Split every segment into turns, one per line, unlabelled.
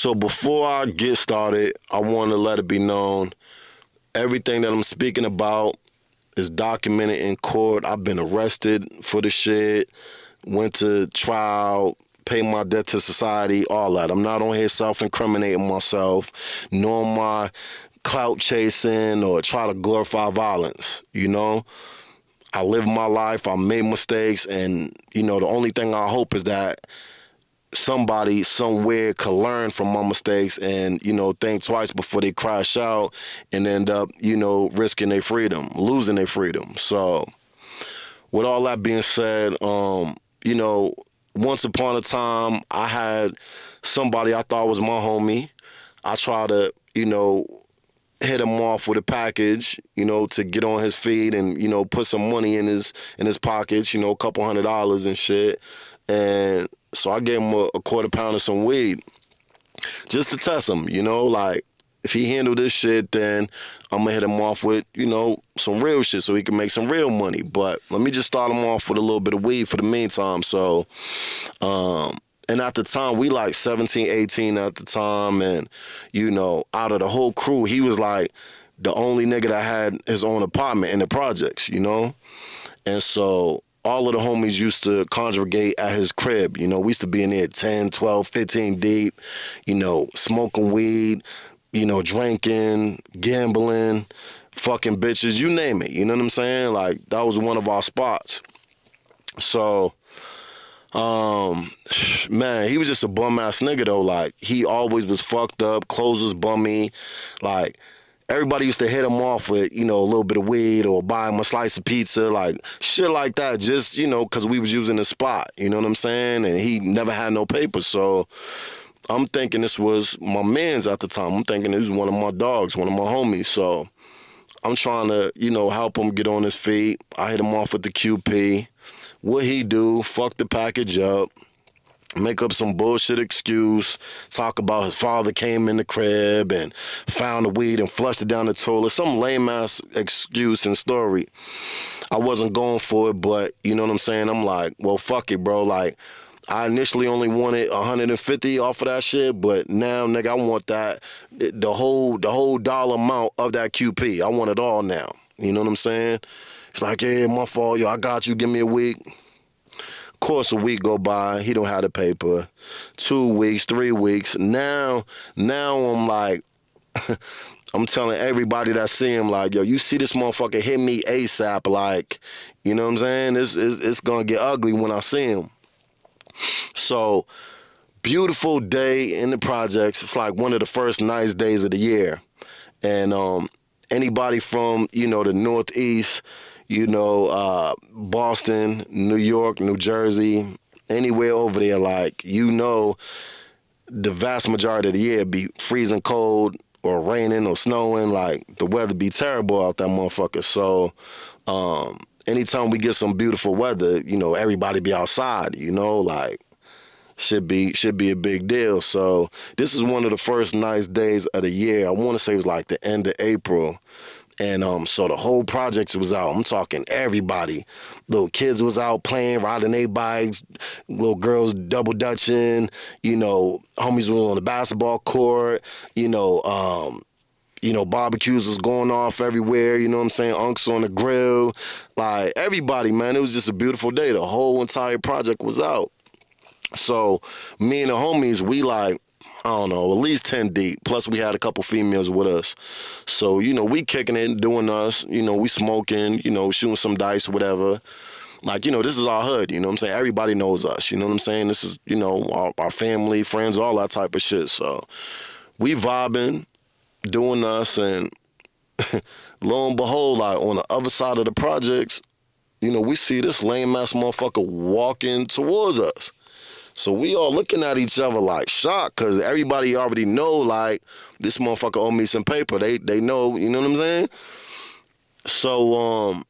So before I get started, I want to let it be known everything that I'm speaking about is documented in court. I've been arrested for the shit, went to trial, paid my debt to society, all that. I'm not on here self-incriminating myself, nor am I clout chasing or try to glorify violence, you know? I live my life, I made mistakes, and, the only thing I hope is that somebody somewhere could learn from my mistakes and think twice before they crash out and end up risking their freedom, losing their freedom. So with all that being said, once upon a time I had somebody I thought was my homie. I tried to hit him off with a package, to get on his feet and, put some money in his pockets, a couple $100 and shit. And so I gave him a quarter pound of some weed just to test him, like if he handled this shit, then I'm gonna hit him off with, some real shit so he can make some real money. But let me just start him off with a little bit of weed for the meantime. So, and at the time, we like 17, 18 at the time. And, out of the whole crew, he was like the only nigga that had his own apartment in the projects, And so all of the homies used to congregate at his crib. We used to be in there 10, 12, 15 deep, smoking weed, drinking, gambling, fucking bitches, you name it. You know what I'm saying? Like, that was one of our spots. So, man, he was just a bum-ass nigga, though. Like, he always was fucked up, clothes was bummy. Like, everybody used to hit him off with, a little bit of weed or buy him a slice of pizza, like shit like that, just, because we was using the spot, you know what I'm saying? And he never had no papers, so I'm thinking this was my mans at the time. I'm thinking this was one of my dogs, one of my homies, so I'm trying to, help him get on his feet. I hit him off with the QP. What he do? Fuck the package up. Make up some bullshit excuse, talk about his father came in the crib and found the weed and flushed it down the toilet. Some lame-ass excuse and story. I wasn't going for it, but you know what I'm saying? I'm like, well, fuck it, bro. Like, I initially only wanted 150 off of that shit, but now, nigga, I want that, the whole dollar amount of that QP. I want it all now. You know what I'm saying? It's like, yeah, my fault. Yo, I got you. Give me a week. Of course, a week go by, he don't have the paper. 2 weeks, 3 weeks. Now I'm like, I'm telling everybody that see him, like, yo, you see this motherfucker hit me ASAP, like, you know what I'm saying? It's gonna get ugly when I see him. So, beautiful day in the projects. It's like one of the first nice days of the year. And anybody from, the Northeast, Boston, New York, New Jersey, anywhere over there, like, the vast majority of the year be freezing cold or raining or snowing, like, the weather be terrible out that motherfucker. So, anytime we get some beautiful weather, everybody be outside, like, should be a big deal. So, this is one of the first nice days of the year. I want to say it was like the end of April. And so the whole project was out. I'm talking everybody. Little kids was out playing, riding their bikes, little girls double dutching, homies were on the basketball court, barbecues was going off everywhere, you know what I'm saying? Unks on the grill. Like, everybody, man, it was just a beautiful day. The whole entire project was out. So me and the homies, we like, I don't know, at least 10 deep. Plus, we had a couple females with us. So, we kicking it, doing us, we smoking, shooting some dice, whatever. Like, this is our hood, you know what I'm saying? Everybody knows us, you know what I'm saying? This is, our family, friends, all that type of shit. So, we vibing, doing us, and lo and behold, like, on the other side of the projects, we see this lame-ass motherfucker walking towards us. So we all looking at each other like shocked because everybody already know, like, this motherfucker owe me some paper. They know, you know what I'm saying? So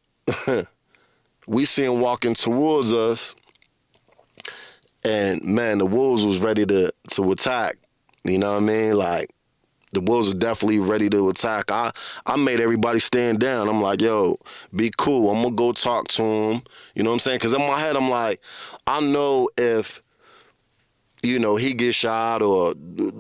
we see him walking towards us, and man, the wolves was ready to attack. You know what I mean? Like, the wolves are definitely ready to attack. I made everybody stand down. I'm like, yo, be cool. I'm gonna go talk to him. You know what I'm saying? Because in my head, I'm like, I know if he gets shot or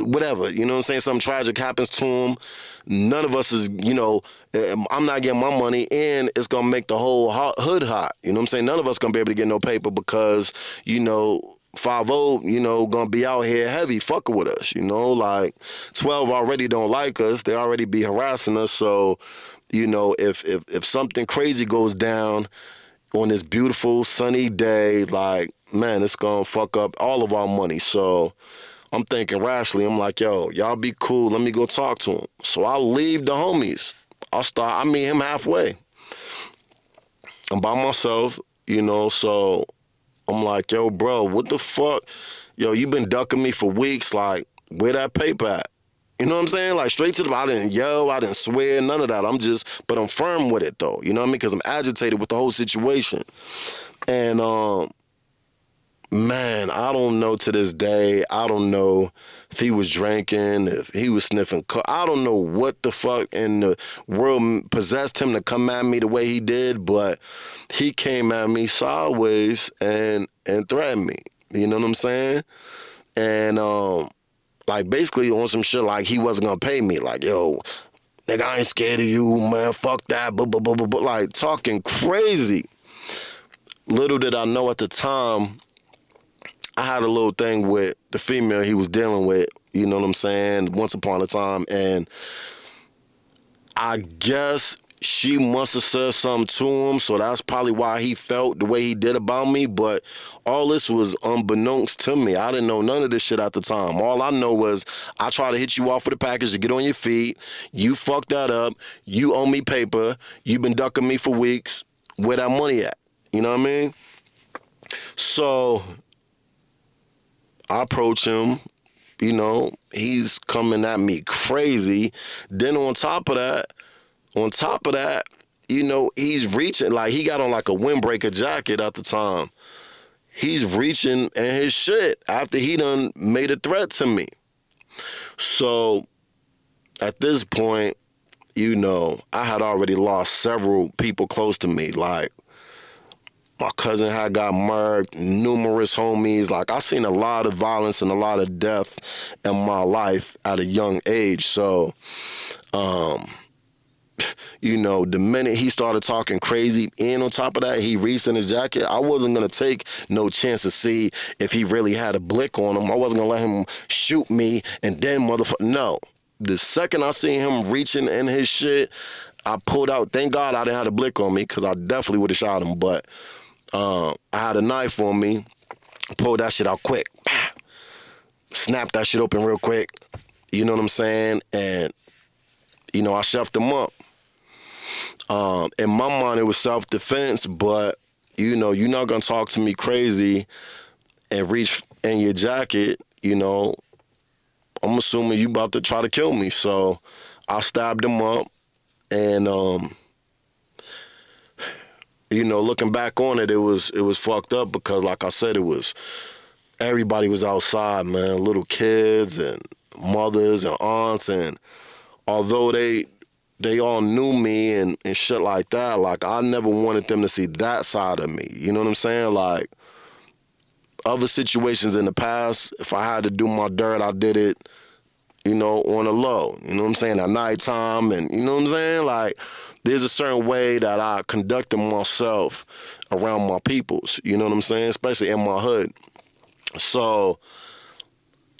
whatever, you know what I'm saying? Something tragic happens to him. None of us is, I'm not getting my money, and it's going to make the whole hood hot. You know what I'm saying? None of us going to be able to get no paper because, 5-0, gonna be out here heavy fucking with us, like 12 already don't like us. They already be harassing us. So, if something crazy goes down on this beautiful sunny day, like, man, it's gonna fuck up all of our money. So I'm thinking rashly. I'm like, yo, y'all be cool. Let me go talk to him. So I leave the homies. I meet him halfway. I'm by myself, so I'm like, yo, bro, what the fuck? Yo, you been ducking me for weeks. Like, where that paper at? You know what I'm saying? Like, straight to the, I didn't yell, I didn't swear, none of that. But I'm firm with it, though. You know what I mean? Because I'm agitated with the whole situation. And, man, I don't know to this day. I don't know if he was drinking, if he was sniffing. I don't know what the fuck in the world possessed him to come at me the way he did, but he came at me sideways and threatened me. You know what I'm saying? And like basically on some shit like he wasn't gonna pay me. Like, yo, nigga, I ain't scared of you, man. Fuck that. But like talking crazy. Little did I know at the time, I had a little thing with the female he was dealing with, you know what I'm saying, once upon a time. And I guess she must have said something to him, so that's probably why he felt the way he did about me. But all this was unbeknownst to me. I didn't know none of this shit at the time. All I know was I tried to hit you off with a package to get on your feet. You fucked that up. You owe me paper. You've been ducking me for weeks. Where that money at? You know what I mean? So I approach him, he's coming at me crazy. Then on top of that, he's reaching, like he got on like a windbreaker jacket at the time. He's reaching in his shit after he done made a threat to me. So at this point, I had already lost several people close to me. Like, my cousin had got murdered, numerous homies. Like, I seen a lot of violence and a lot of death in my life at a young age. So, the minute he started talking crazy, and on top of that, he reached in his jacket, I wasn't going to take no chance to see if he really had a blick on him. I wasn't going to let him shoot me and then no. The second I seen him reaching in his shit, I pulled out. Thank God I didn't have a blick on me because I definitely would have shot him. But I had a knife on me, pulled that shit out quick, snapped that shit open real quick, you know what I'm saying? And, I shoved him up. In my mind, it was self-defense, but, you're not going to talk to me crazy and reach in your jacket, I'm assuming you about to try to kill me. So I stabbed him up, and, looking back on it, it was fucked up because, like I said, everybody was outside, man, little kids and mothers and aunts, and although they all knew me and shit like that, like, I never wanted them to see that side of me, you know what I'm saying? Like, other situations in the past, if I had to do my dirt, I did it, on a low, you know what I'm saying, at nighttime, and you know what I'm saying? Like, there's a certain way that I conducted myself around my peoples, you know what I'm saying, especially in my hood. So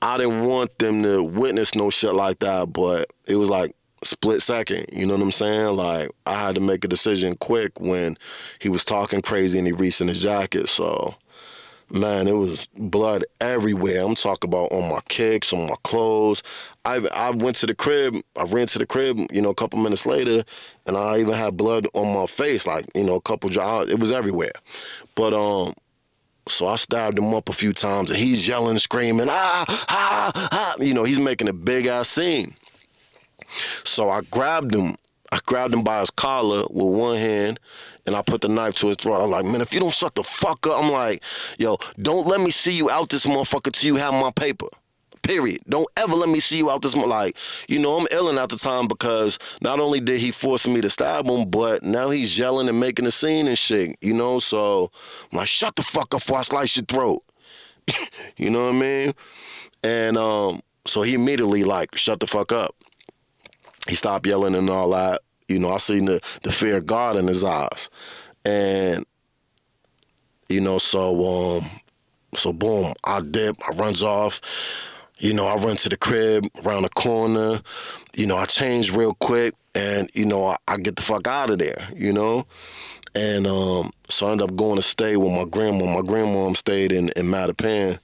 I didn't want them to witness no shit like that, but it was like split second, you know what I'm saying? Like, I had to make a decision quick when he was talking crazy and he reached in his jacket. So, man, it was blood everywhere. I'm talking about on my kicks, on my clothes. I went to the crib. I ran to the crib, a couple minutes later, and I even had blood on my face, like, a couple drops. It was everywhere. But so I stabbed him up a few times, and he's yelling, screaming, he's making a big ass scene. So I grabbed him. I grabbed him by his collar with one hand, and I put the knife to his throat. I'm like, man, if you don't shut the fuck up, I'm like, yo, don't let me see you out this motherfucker till you have my paper. Period. Don't ever let me see you out this. Like, I'm illin' at the time because not only did he force me to stab him, but now he's yelling and making a scene and shit, So I'm like, shut the fuck up before I slice your throat. You know what I mean? And So he immediately like shut the fuck up. He stopped yelling and all that. You know, I seen the fear of God in his eyes. And, you know, so boom, I dip, I runs off. You know, I run to the crib around the corner. You know, I change real quick and, you know, I get the fuck out of there, you know? And so I ended up going to stay with my grandma. My grandmom stayed in Mattapan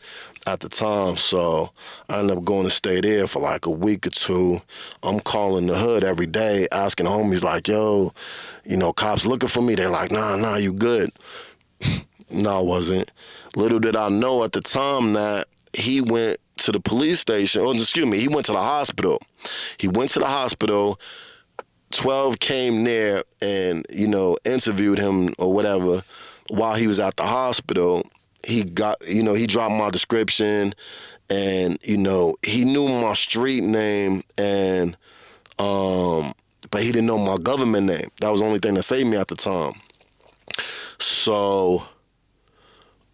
at the time, so I ended up going to stay there for like a week or two. I'm calling the hood every day, asking homies like, yo, you know, cops looking for me. They're like, nah, you good. No, I wasn't. Little did I know at the time that he went to the police station, or excuse me, he went to the hospital. He went to the hospital. 12 came there and, you know, interviewed him or whatever while he was at the hospital. He got, you know, he dropped my description and, you know, he knew my street name and, but he didn't know my government name. That was the only thing that saved me at the time. So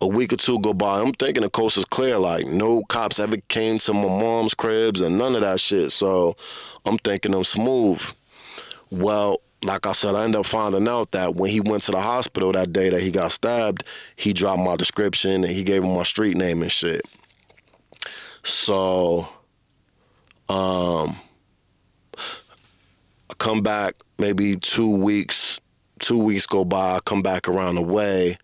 a week or two go by. I'm thinking the coast is clear. Like, no cops ever came to my mom's cribs and none of that shit. So I'm thinking I'm smooth. Well, like I said, I ended up finding out that when he went to the hospital that day that he got stabbed, he dropped my description and he gave him my street name and shit. So, I come back maybe 2 weeks. 2 weeks go by. I come back around the way.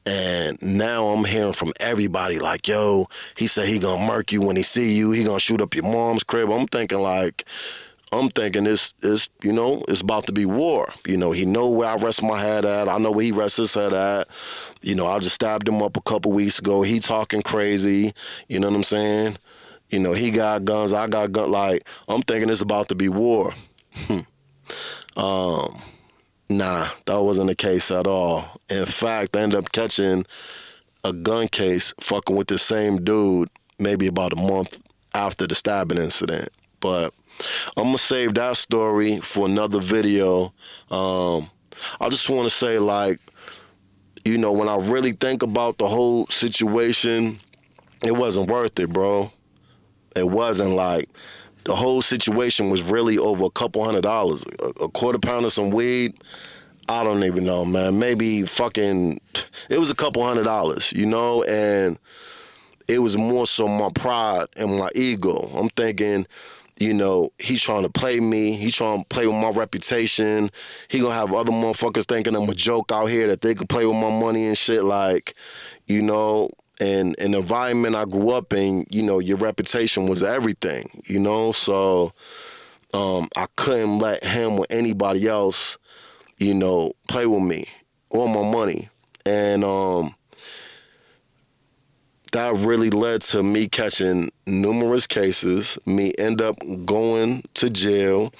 And now I'm hearing from everybody like, yo, he said he gonna murk you when he see you. He gonna shoot up your mom's crib. I'm thinking it's you know, it's about to be war. You know, he know where I rest my head at. I know where he rests his head at. You know, I just stabbed him up a couple weeks ago. He talking crazy. You know what I'm saying? You know, he got guns. I got guns. Like, I'm thinking it's about to be war. Nah, that wasn't the case at all. In fact, I ended up catching a gun case fucking with the same dude maybe about a month after the stabbing incident. But I'm gonna save that story for another video. I just want to say, like, you know, when I really think about the whole situation, it wasn't worth it, bro. It wasn't. Like, the whole situation was really over a couple $100. A quarter pound of some weed, I don't even know, man. Maybe fucking, it was a couple $100, you know? And it was more so my pride and my ego. I'm thinking, you know, he's trying to play me. He's trying to play with my reputation. He gonna have other motherfuckers thinking I'm a joke out here, that they could play with my money and shit. Like, you know, and an environment I grew up in, you know, your reputation was everything, you know? So I couldn't let him or anybody else, you know, play with me or my money. And that really led to me catching numerous cases, me end up going to jail,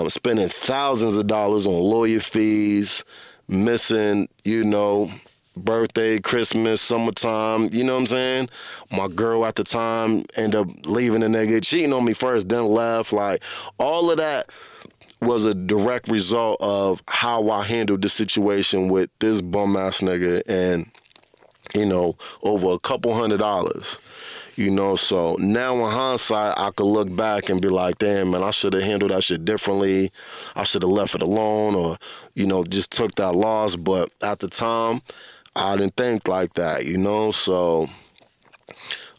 spending thousands of dollars on lawyer fees, missing, you know, birthday, Christmas, summertime, you know what I'm saying? My girl at the time ended up leaving the nigga, cheating on me first, then left. Like, all of that was a direct result of how I handled the situation with this bum-ass nigga and, you know, over a couple $100. You know, so now in hindsight, I could look back and be like, damn, man, I should have handled that shit differently. I should have left it alone or, you know, just took that loss. But at the time, I didn't think like that, you know? So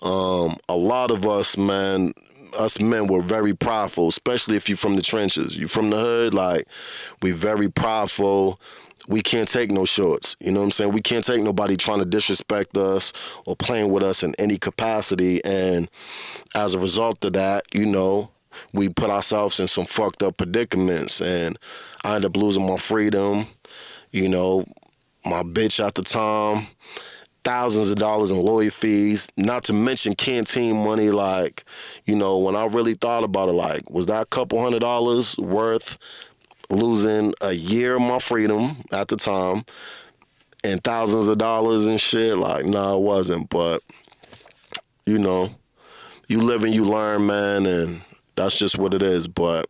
a lot of us, man, us men were very prideful, especially if you're from the trenches. You're from the hood, like, we very prideful. We can't take no shorts. You know what I'm saying? We can't take nobody trying to disrespect us or playing with us in any capacity. And as a result of that, you know, we put ourselves in some fucked up predicaments. And I ended up losing my freedom, you know, my bitch at the time, thousands of dollars in lawyer fees, not to mention canteen money. Like, you know, when I really thought about it, like, was that couple $100 worth losing a year of my freedom at the time and thousands of dollars and shit? Like, no, it wasn't. But, you know, you live and you learn, man, and that's just what it is. But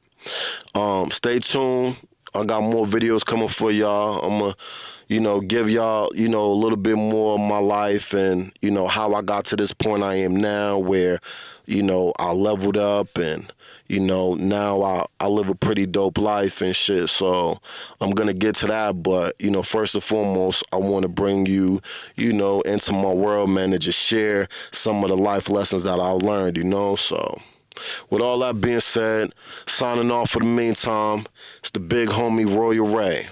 stay tuned. I got more videos coming for y'all. I'm going to, you know, give y'all, you know, a little bit more of my life and, you know, how I got to this point I am now where, I leveled up and, now I live a pretty dope life and shit. So I'm going to get to that. But, first and foremost, I want to bring you, into my world, man, to just share some of the life lessons that I learned, So with all that being said, signing off for the meantime, it's the big homie Royal Ray.